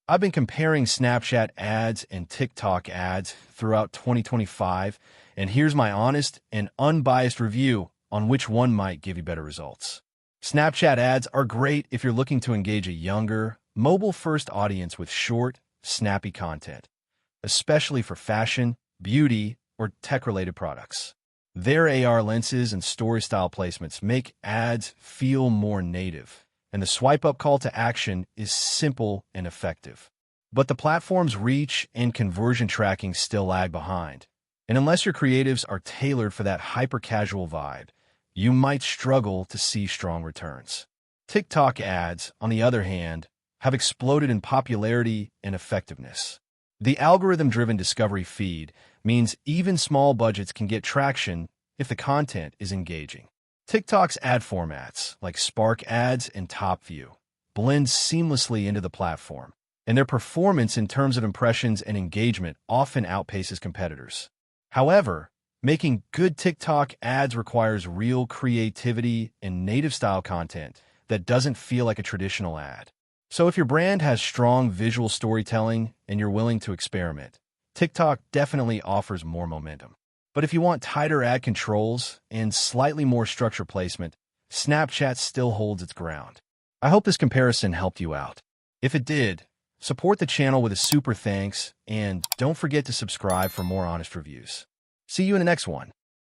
I've been comparing Snapchat ads and TikTok ads throughout 2025, and here's my honest and unbiased review on which one might give you better results. Snapchat ads are great if you're looking to engage a younger, mobile-first audience with short, snappy content, especially for fashion, beauty, or tech-related products. Their AR lenses and story-style placements make ads feel more native, and the swipe-up call to action is simple and effective. But the platform's reach and conversion tracking still lag behind, and unless your creatives are tailored for that hyper-casual vibe, you might struggle to see strong returns. TikTok ads, on the other hand, have exploded in popularity and effectiveness. The algorithm-driven discovery feed means even small budgets can get traction if the content is engaging. TikTok's ad formats, like Spark ads and Top View, blend seamlessly into the platform, and their performance in terms of impressions and engagement often outpaces competitors. However, making good TikTok ads requires real creativity and native-style content that doesn't feel like a traditional ad. So if your brand has strong visual storytelling and you're willing to experiment, TikTok definitely offers more momentum. But if you want tighter ad controls and slightly more structured placement, Snapchat still holds its ground. I hope this comparison helped you out. If it did, support the channel with a super thanks, and don't forget to subscribe for more honest reviews. See you in the next one.